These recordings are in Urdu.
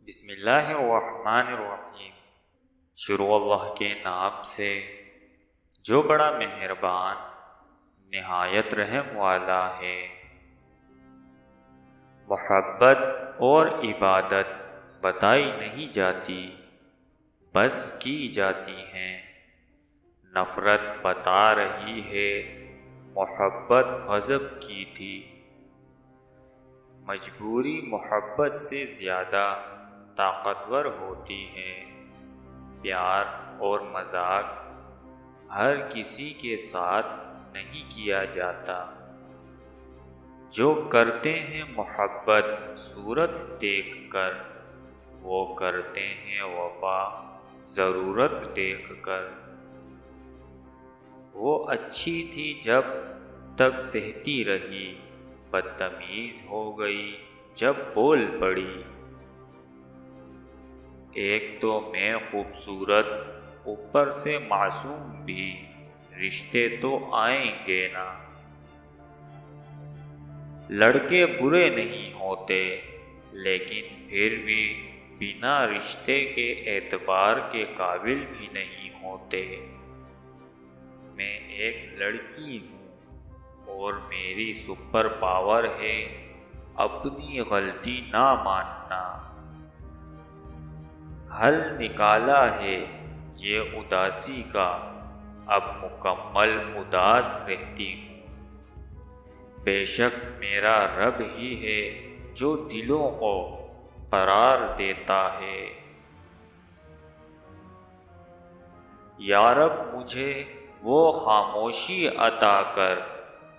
بسم اللہ الرحمن الرحیم۔ شروع اللہ کے نام سے جو بڑا مہربان نہایت رحم والا ہے۔ محبت اور عبادت بتائی نہیں جاتی، بس کی جاتی ہیں۔ نفرت بتا رہی ہے، محبت غضب کی تھی۔ مجبوری محبت سے زیادہ طاقتور ہوتی ہے۔ پیار اور مذاق ہر کسی کے ساتھ نہیں کیا جاتا۔ جو کرتے ہیں محبت صورت دیکھ کر، وہ کرتے ہیں وفا ضرورت دیکھ کر۔ وہ اچھی تھی جب تک سہتی رہی، بدتمیز ہو گئی جب بول پڑی۔ ایک تو میں خوبصورت، اوپر سے معصوم بھی، رشتے تو آئیں گے نا۔ لڑکے برے نہیں ہوتے، لیکن پھر بھی بنا رشتے کے اعتبار کے قابل بھی نہیں ہوتے۔ میں ایک لڑکی ہوں اور میری سپر پاور ہے اپنی غلطی نہ ماننا۔ حل نکالا ہے یہ اداسی کا، اب مکمل اداس رہتی ہوں۔ بے شک میرا رب ہی ہے جو دلوں کو قرار دیتا ہے۔ یا رب مجھے وہ خاموشی عطا کر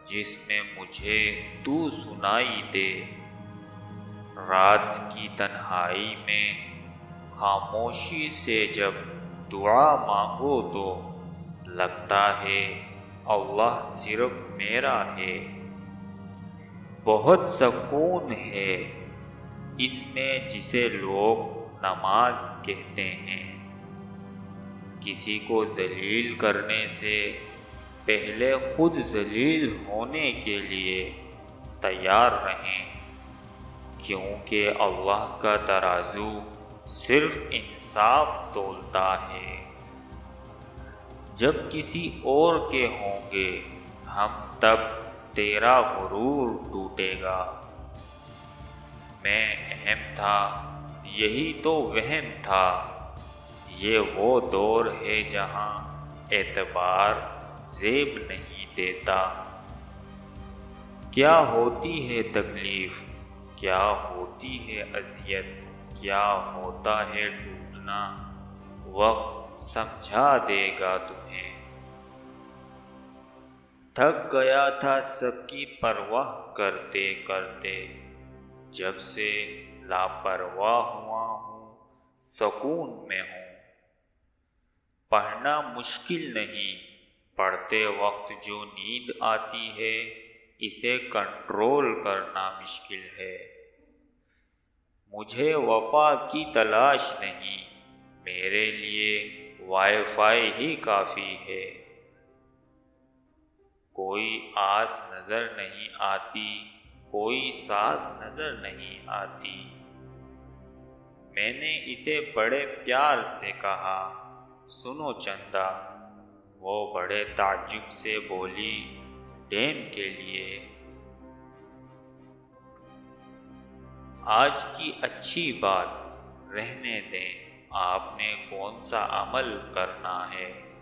جس میں مجھے تو سنائی دے۔ رات کی تنہائی میں خاموشی سے جب دعا مانگو تو لگتا ہے اللہ صرف میرا ہے۔ بہت سکون ہے اس میں جسے لوگ نماز کہتے ہیں۔ کسی کو ذلیل کرنے سے پہلے خود ذلیل ہونے کے لیے تیار رہیں، کیونکہ اللہ کا ترازو صرف انصاف تولتا ہے۔ جب کسی اور کے ہوں گے ہم تب تیرا غرور ٹوٹے گا۔ میں اہم تھا یہی تو وہم تھا، یہ وہ دور ہے جہاں اعتبار زیب نہیں دیتا۔ کیا ہوتی ہے تکلیف، کیا ہوتی ہے اذیت، کیا ہوتا ہے ڈوبنا، وقت سمجھا دے گا تمہیں۔ تھک گیا تھا سب کی پرواہ کرتے کرتے، جب سے لاپرواہ ہوا ہوں سکون میں ہوں۔ پڑھنا مشکل نہیں، پڑھتے وقت جو نیند آتی ہے اسے کنٹرول کرنا مشکل ہے۔ مجھے وفا کی تلاش نہیں، میرے لیے وائی فائی ہی کافی ہے۔ کوئی آس نظر نہیں آتی، کوئی ساس نظر نہیں آتی۔ میں نے اسے بڑے پیار سے کہا، سنو چندا، وہ بڑے تعجب سے بولی، ڈیم کے لیے۔ آج کی اچھی بات رہنے دیں، آپ نے کون سا عمل کرنا ہے۔